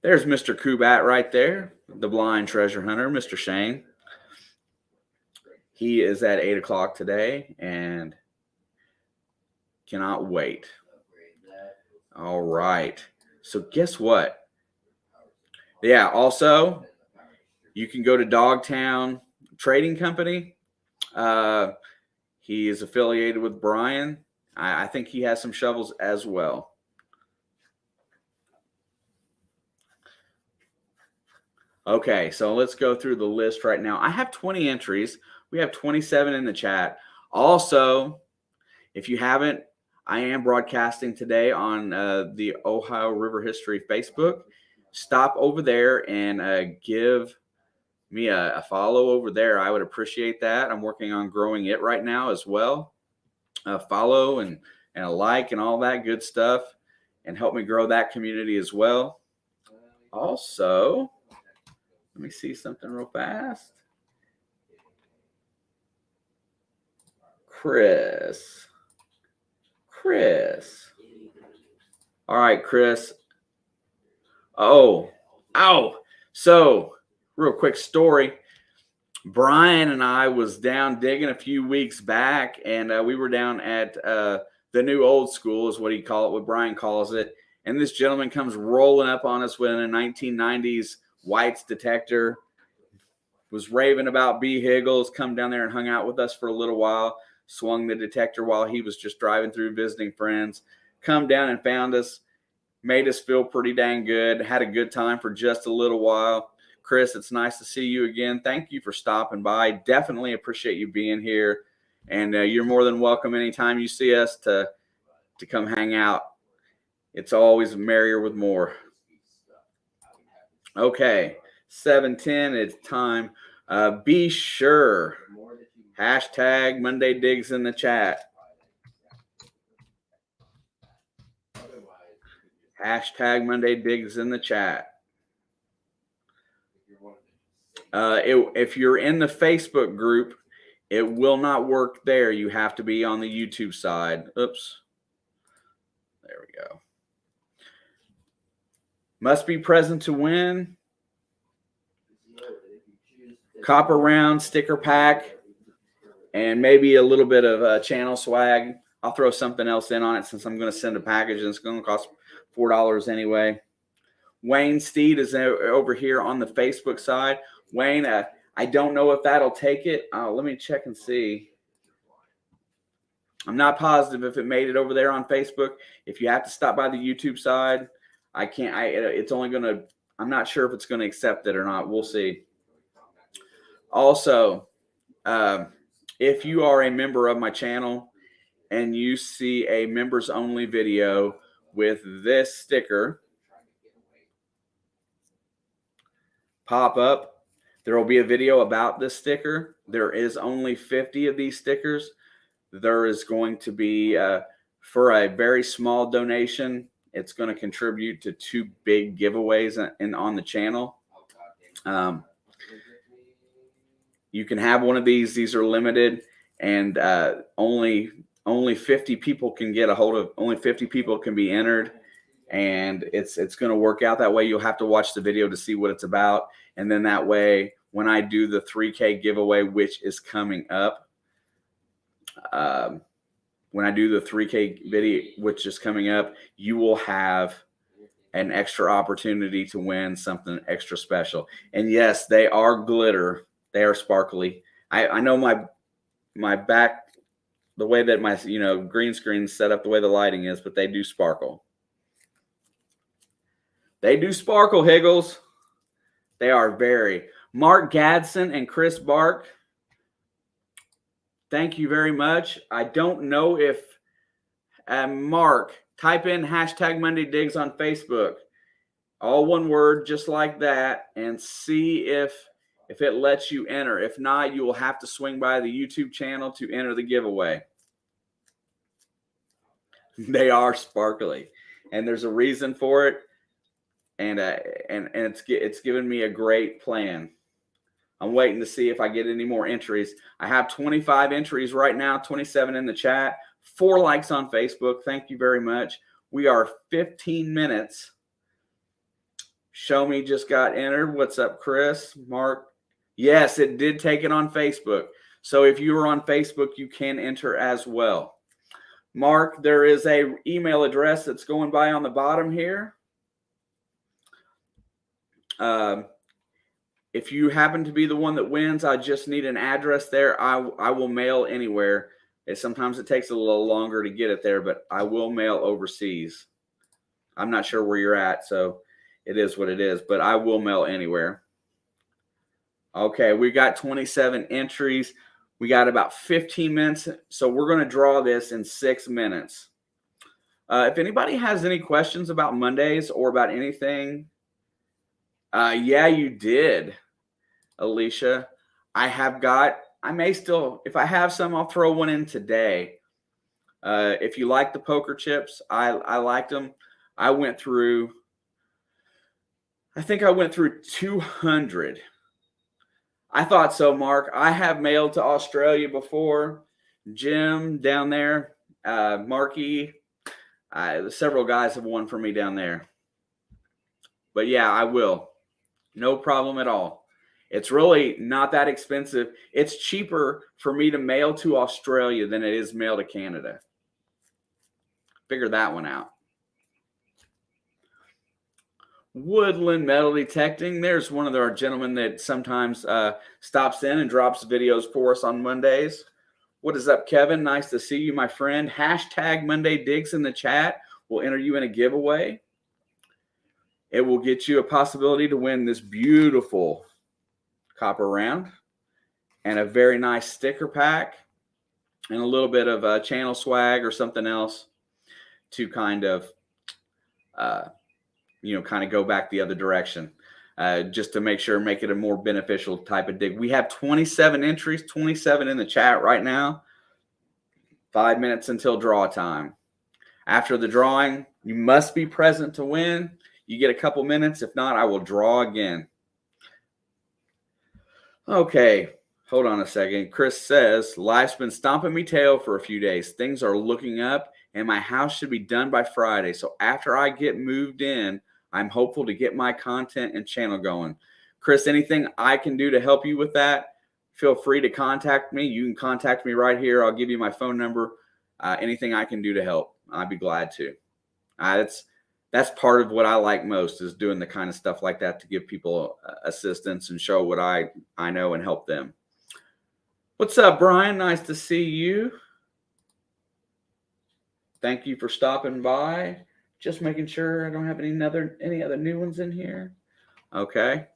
There's Mr. Kubat right there, the blind treasure hunter, Mr. Shane. He is at 8 o'clock today and cannot wait. All right. So guess what? Yeah, also, you can go to Dogtown Trading Company. He is affiliated with Brian. I think he has some shovels as well. Okay, so let's go through the list right now. I have 20 entries. We have 27 in the chat. Also, if you haven't, I am broadcasting today on the Ohio River History Facebook. Stop over there and give me a follow over there. I would appreciate that. I'm working on growing it right now as well. follow and a like and all that good stuff, and help me grow that community as well. Also, let me see something real fast. Chris. All right, Chris. Oh. So, real quick story. Brian and I was down digging a few weeks back, and we were down at the new old school is what he call it, what Brian calls it. And this gentleman comes rolling up on us with a 1990s White's detector, was raving about B. Higgles, come down there and hung out with us for a little while, swung the detector while he was just driving through visiting friends, come down and found us, made us feel pretty dang good, had a good time for just a little while. Chris, it's nice to see you again. Thank you for stopping by. Definitely appreciate you being here. And you're more than welcome anytime you see us to come hang out. It's always merrier with more. Okay, 7:10, it's time. Be sure, hashtag Monday Digs in the chat. Hashtag Monday Digs in the chat. If you're in the Facebook group, it will not work there. You have to be on the YouTube side. Oops. There we go. Must be present to win. Copper round, sticker pack, and maybe a little bit of channel swag. I'll throw something else in on it since I'm going to send a package and it's going to cost $4 anyway. Wayne Steed is over here on the Facebook side. Wayne, I don't know if that'll take it. Let me check and see. I'm not positive if it made it over there on Facebook. If you have to stop by the YouTube side, I can't. It's only going to. I'm not sure if it's going to accept it or not. We'll see. Also, if you are a member of my channel and you see a members only video with this sticker pop up, there will be a video about this sticker. There is only 50 of these stickers. There is going to be, for a very small donation, it's going to contribute to 2 big giveaways on the channel. You can have one of these. These are limited, and only 50 people can get a hold of. Only 50 people can be entered, and it's going to work out that way. You'll have to watch the video to see what it's about, and then that way, when I do the 3K giveaway, which is coming up, when I do the 3K video, which is coming up, you will have an extra opportunity to win something extra special. And yes, they are glitter. They are sparkly. I know my back, the way that my green screen is set up, the way the lighting is, but they do sparkle. They do sparkle, Higgles. They are very. Mark Gadsden and Chris Bark, thank you very much. I don't know if Mark, type in hashtag Monday Digs on Facebook, all one word, just like that, and see if it lets you enter. If not, you will have to swing by the YouTube channel to enter the giveaway. They are sparkly, and there's a reason for it, and it's given me a great plan. I'm waiting to see if I get any more entries. I have 25 entries right now, 27 in the chat, 4 likes on Facebook. Thank you very much. We are 15 minutes. Show Me just got entered. What's up, Chris? Mark? Yes, it did take it on Facebook. So if you are on Facebook, you can enter as well. Mark, there is a email address that's going by on the bottom here. If you happen to be the one that wins, I just need an address there. I will mail anywhere. Sometimes it takes a little longer to get it there, but I will mail overseas. I'm not sure where you're at, so it is what it is, but I will mail anywhere. Okay, we got 27 entries. We got about 15 minutes, so we're going to draw this in 6 minutes. If anybody has any questions about Mondays or about anything, yeah, you did, Alicia. I may still, if I have some, I'll throw one in today. If you like the poker chips, I liked them. I think I went through 200. I thought so, Mark. I have mailed to Australia before. Jim down there, Marky, several guys have won for me down there. But yeah, I will. No problem at all. It's really not that expensive. It's cheaper for me to mail to Australia than it is mail to Canada. Figure that one out. Woodland Metal Detecting. There's one of our gentlemen that sometimes stops in and drops videos for us on Mondays. What is up, Kevin? Nice to see you, my friend. Hashtag Monday Digs in the chat. We'll enter you in a giveaway. It will get you a possibility to win this beautiful copper round and a very nice sticker pack and a little bit of channel swag or something else to kind of go back the other direction, just to make it a more beneficial type of dig. We have 27 entries, 27 in the chat right now. 5 minutes until draw time. After the drawing, you must be present to win. You get a couple minutes. If not, I will draw again. Okay, hold on a second. Chris says, life's been stomping me tail for a few days. Things are looking up, and my house should be done by Friday. So after I get moved in, I'm hopeful to get my content and channel going. Chris, anything I can do to help you with that, feel free to contact me. You can contact me right here. I'll give you my phone number. Anything I can do to help, I'd be glad to. That's part of what I like most, is doing the kind of stuff like that to give people assistance and show what I know and help them. What's up, Brian? Nice to see you. Thank you for stopping by. Just making sure I don't have any other new ones in here. Okay.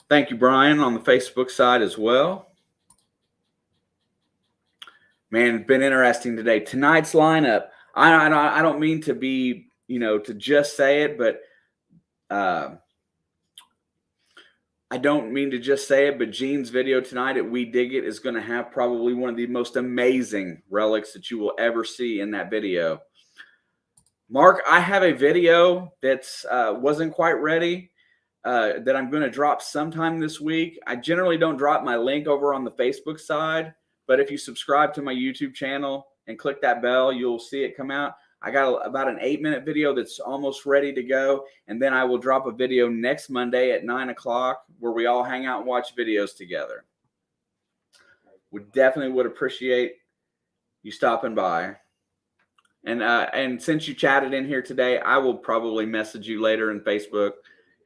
Thank you, Brian, on the Facebook side as well. Man, it's been interesting today. Tonight's lineup, I don't mean to be, to just say it, but I don't mean to just say it, but Gene's video tonight at We Dig It is going to have probably one of the most amazing relics that you will ever see in that video. Mark, I have a video that's wasn't quite ready that I'm going to drop sometime this week. I generally don't drop my link over on the Facebook side, but if you subscribe to my YouTube channel and click that bell, you'll see it come out. I got about an 8-minute video that's almost ready to go, and then I will drop a video next Monday at 9 o'clock where we all hang out and watch videos together. We definitely would appreciate you stopping by. And since you chatted in here today, I will probably message you later in Facebook,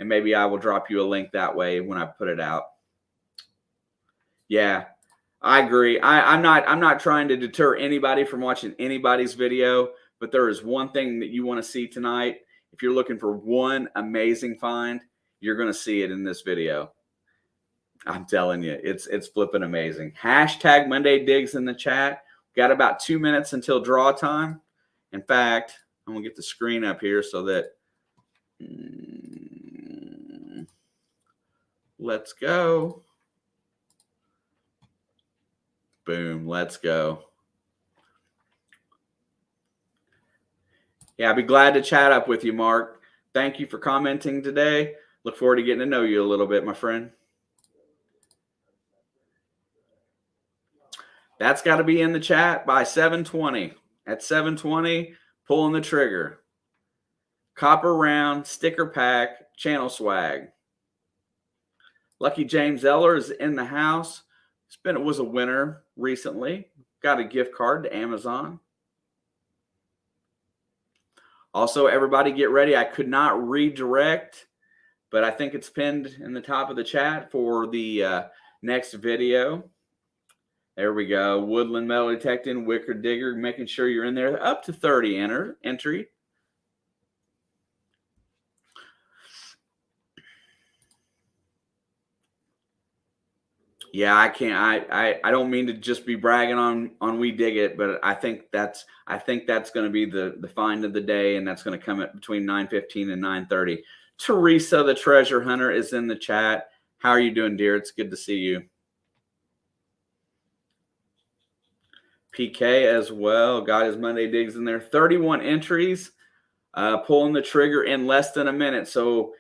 and maybe I will drop you a link that way when I put it out. Yeah, I agree. I'm not trying to deter anybody from watching anybody's video, but there is one thing that you want to see tonight. If you're looking for one amazing find, you're going to see it in this video. I'm telling you, it's flipping amazing. Hashtag Monday Digs in the chat. Got about 2 minutes until draw time. In fact, I'm going to get the screen up here so that let's go. Boom, let's go. Yeah, I'd be glad to chat up with you, Mark. Thank you for commenting today. Look forward to getting to know you a little bit, my friend. That's got to be in the chat by 7:20. At 7:20, pulling the trigger. Copper round, sticker pack, channel swag. Lucky James Eller is in the house. Was a winner recently. Got a gift card to Amazon. Also, everybody get ready. I could not redirect, but I think it's pinned in the top of the chat for the next video. There we go. Woodland Metal Detecting, Wicker Digger, making sure you're in there. Up to 30 entry. Yeah, I can't. I don't mean to just be bragging on We Dig It, but I think that's going to be the find of the day, and that's going to come at between 9:15 and 9:30. Teresa, the treasure hunter, is in the chat. How are you doing, dear? It's good to see you. PK as well. Got his Monday digs in there. 31 entries. Pulling the trigger in less than a minute. So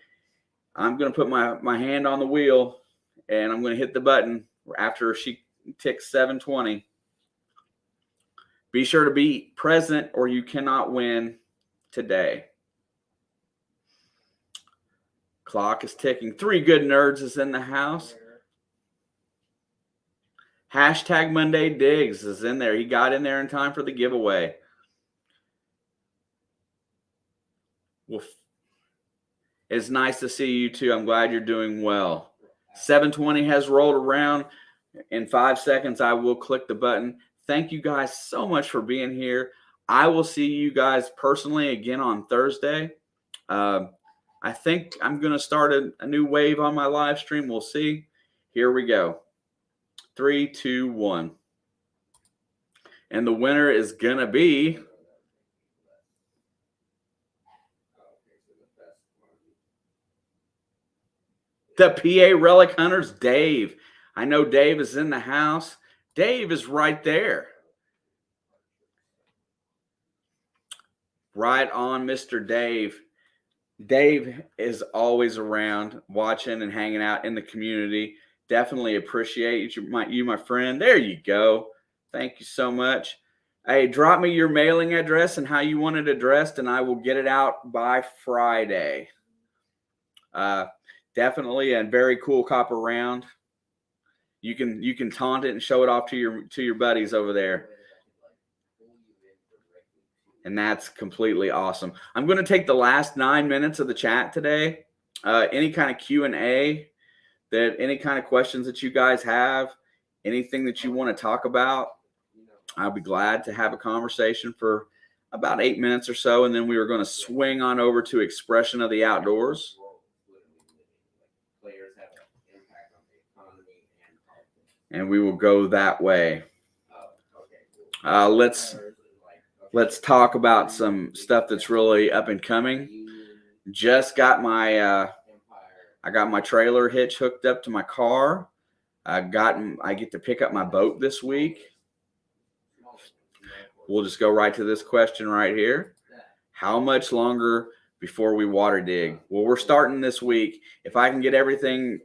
I'm going to put my hand on the wheel and I'm going to hit the button after she ticks 720. Be sure to be present or you cannot win today. Clock is ticking. 3 Good Nerds is in the house. Hashtag Monday Digs is in there. He got in there in time for the giveaway. Well, it's nice to see you too. I'm glad you're doing well. 720 has rolled around. In 5 seconds, I will click the button. Thank you guys so much for being here. I will see you guys personally again on Thursday. I think I'm going to start a new wave on my live stream. We'll see. Here we go. 3, 2, 1. And the winner is going to be the PA Relic Hunters, Dave. I know Dave is in the house. Dave is right there. Right on, Mr. Dave. Dave is always around watching and hanging out in the community. Definitely appreciate you, my friend. There you go. Thank you so much. Hey, drop me your mailing address and how you want it addressed, and I will get it out by Friday. Definitely a very cool copper round. You can taunt it and show it off to your buddies over there. And that's completely awesome. I'm going to take the last 9 minutes of the chat today. Any kind of Q&A, any kind of questions that you guys have, anything that you want to talk about, I'll be glad to have a conversation for about 8 minutes or so. And then we are going to swing on over to Expression of the Outdoors. And we will go that way. Let's talk about some stuff that's really up and coming. Just got I got my trailer hitch hooked up to my car. I get to pick up my boat this week. We'll just go right to this question right here. How much longer before we water dig? Well, we're starting this week. If I can get everything,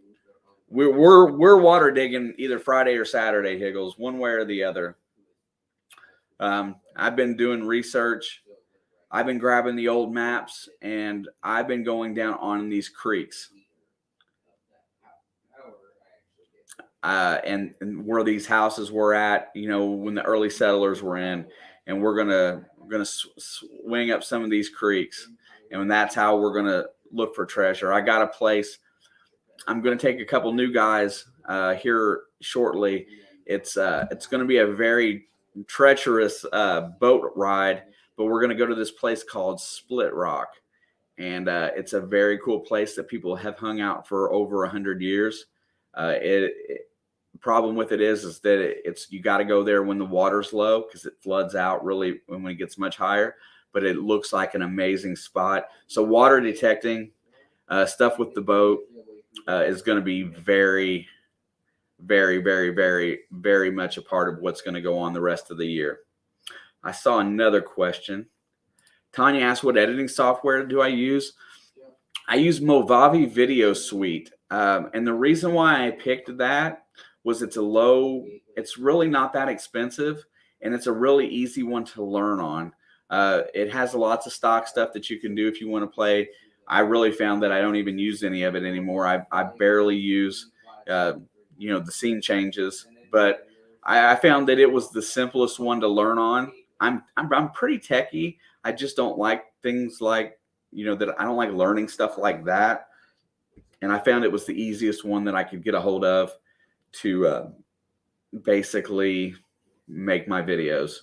we're water digging either Friday or Saturday, Higgles, one way or the other. I've been doing research. I've been grabbing the old maps, and I've been going down on these creeks. And where these houses were at, when the early settlers were in, and we're gonna swing up some of these creeks, and that's how we're gonna look for treasure. I got a place. I'm gonna take a couple new guys here shortly. It's gonna be a very treacherous boat ride, but we're gonna go to this place called Split Rock, and it's a very cool place that people have hung out for over 100 years. Problem with it is that you got to go there when the water's low because it floods out really when it gets much higher, but it looks like an amazing spot. So water detecting stuff with the boat is going to be very, very, very, very, very much a part of what's going to go on the rest of the year. I saw another question. Tanya asked, what editing software do I use? I use Movavi Video Suite. And the reason why I picked that was it's really not that expensive, and it's a really easy one to learn on. It has lots of stock stuff that you can do if you want to play. I really found that I don't even use any of it anymore. I barely use, the scene changes, but I found that it was the simplest one to learn on. I'm pretty techie. I just don't like things like, that I don't like learning stuff like that. And I found it was the easiest one that I could get a hold of to basically make my videos.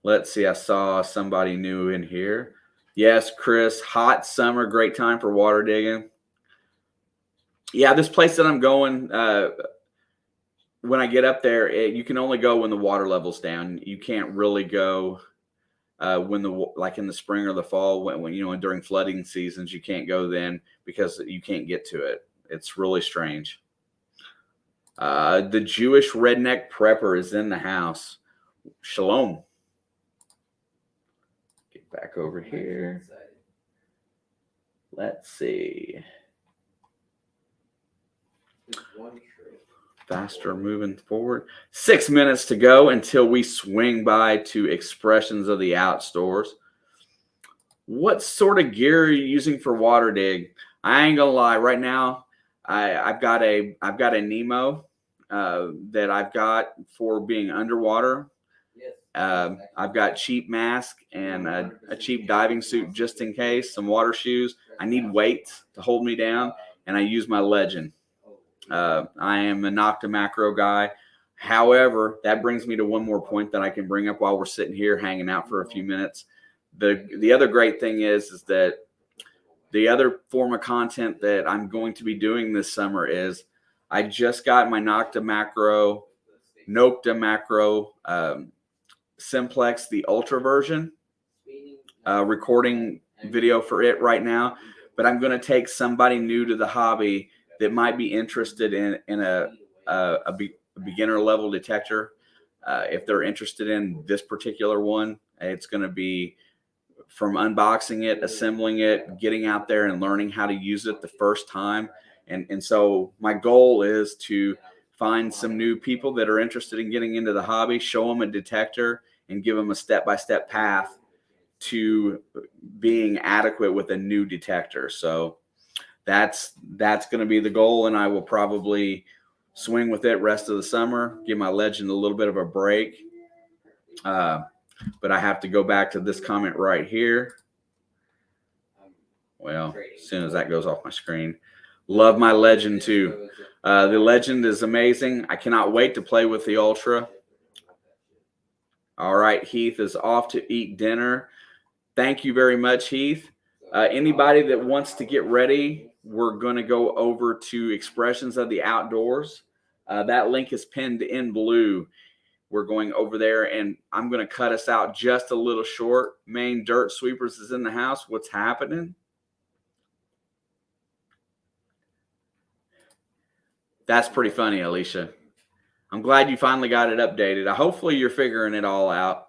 Let's see. I saw somebody new in here. Yes, Chris, hot summer, great time for water digging. Yeah, this place that I'm going, when I get up there, you can only go when the water level's down. You can't really go like in the spring or the fall when during flooding seasons. You can't go then because you can't get to it. It's really strange. The Jewish redneck prepper is in the house. Shalom. Get back over here. Let's see. Faster moving forward. 6 minutes to go until we swing by to Expressions of the Outdoors. What sort of gear are you using for water dig? I ain't gonna lie. Right now, I've got a Nemo that I've got for being underwater. I've got cheap mask and a cheap diving suit just in case. Some water shoes. I need weights to hold me down, and I use my Legend. I am a Nocta macro guy. However, that brings me to one more point that I can bring up while we're sitting here hanging out for a few minutes. The other great thing is that the other form of content that I'm going to be doing this summer is I just got my Nocta macro, Simplex, the Ultra version, recording video for it right now. But I'm going to take somebody new to the hobby that might be interested in a beginner level detector. If they're interested in this particular one, it's going to be from unboxing it, assembling it, getting out there and learning how to use it the first time. And so my goal is to find some new people that are interested in getting into the hobby, show them a detector, and give them a step-by-step path to being adequate with a new detector. So that's going to be the goal, and I will probably swing with it rest of the summer, give my Legend a little bit of a break. But I have to go back to this comment right here. Well, as soon as that goes off my screen. Love my Legend too. The Legend is amazing. I cannot wait to play with the Ultra. All right, Heath is off to eat dinner. Thank you very much, Heath. Anybody that wants to get ready, we're going to go over to Expressions of the Outdoors. That link is pinned in blue. We're going over there, and I'm going to cut us out just a little short. Main Dirt Sweepers is in the house. What's happening? That's pretty funny, Alicia. I'm glad you finally got it updated. Hopefully you're figuring it all out.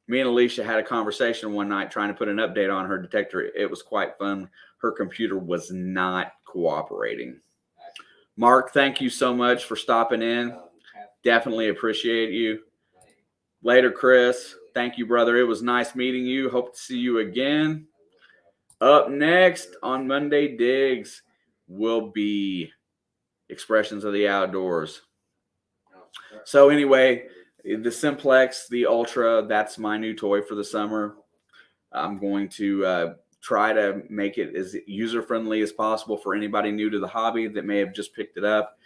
Me and Alicia had a conversation one night trying to put an update on her detector. It was quite fun. Her computer was not cooperating. Mark, thank you so much for stopping in. Definitely appreciate you. Later, Chris. Thank you, brother. It was nice meeting you. Hope to see you again. Up next on Monday Digs will be Expressions of the Outdoors. So anyway, the Simplex, the Ultra, that's my new toy for the summer. I'm going to try to make it as user-friendly as possible for anybody new to the hobby that may have just picked it up.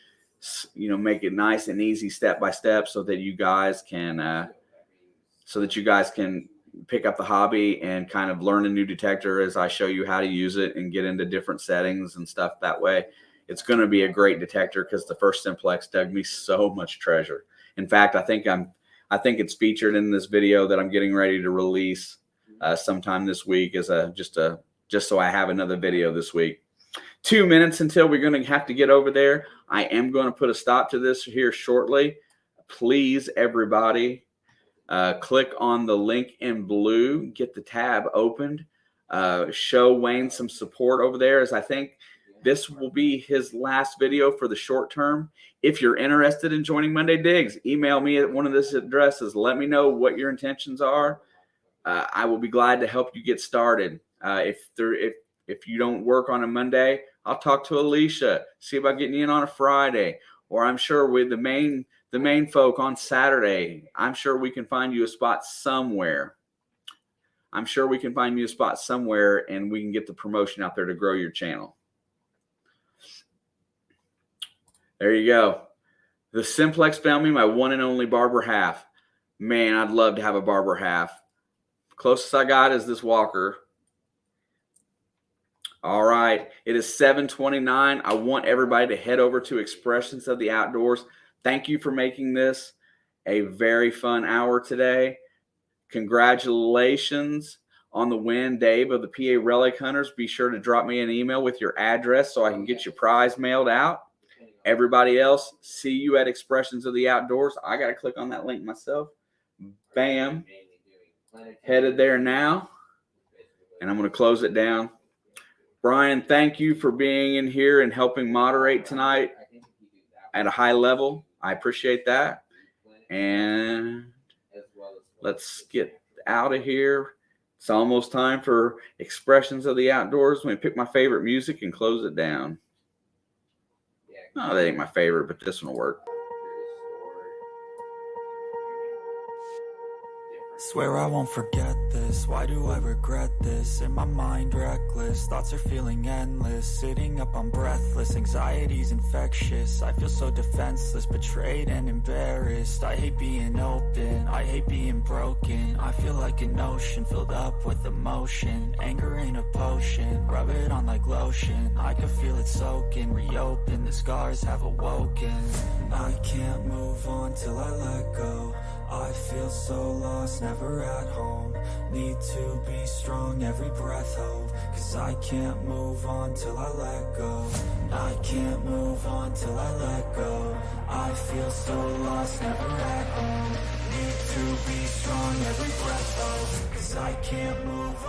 You know, make it nice and easy step by step so that you guys can pick up the hobby and kind of learn a new detector as I show you how to use it and get into different settings and stuff that way. It's going to be a great detector because the first Simplex dug me so much treasure. In fact, I think it's featured in this video that I'm getting ready to release sometime this week as just so I have another video this week. 2 minutes until we're going to have to get over there. I am going to put a stop to this here shortly. Please, everybody, click on the link in blue, get the tab opened, show Wayne some support over there, as I think this will be his last video for the short term. If you're interested in joining Monday Digs, email me at one of these addresses. Let me know what your intentions are. I will be glad to help you get started. If you don't work on a Monday, I'll talk to Alicia, see about getting you in on a Friday, or I'm sure with the main folk on Saturday, I'm sure we can find you a spot somewhere. And we can get the promotion out there to grow your channel. There you go. The Simplex found me my one and only Barber half. Man, I'd love to have a Barber half. Closest I got is this Walker. All right, it is 7:29. I want everybody to head over to Expressions of the Outdoors. Thank you for making this a very fun hour today. Congratulations on the win, Dave, of the PA Relic Hunters. Be sure to drop me an email with your address so I can get your prize mailed out. Everybody else, see you at Expressions of the Outdoors. I got to click on that link myself. Bam. Headed there now. And I'm going to close it down. Brian, thank you for being in here and helping moderate tonight at a high level. I appreciate that. And let's get out of here. It's almost time for Expressions of the Outdoors. Let me pick my favorite music and close it down. Oh, that ain't my favorite, but this one will work. Swear I won't forget this, why do I regret this? In my mind reckless, thoughts are feeling endless. Sitting up, I'm breathless, anxiety's infectious. I feel so defenseless, betrayed and embarrassed. I hate being open, I hate being broken. I feel like an ocean filled up with emotion. Anger ain't a potion, rub it on like lotion. I can feel it soaking, reopen, the scars have awoken. I can't move on till I let go. I feel so lost, never at home. Need to be strong, every breath hope. Cause I can't move on till I let go. I can't move on till I let go. I feel so lost, never at home. Need to be strong, every breath hope. Cause I can't move on.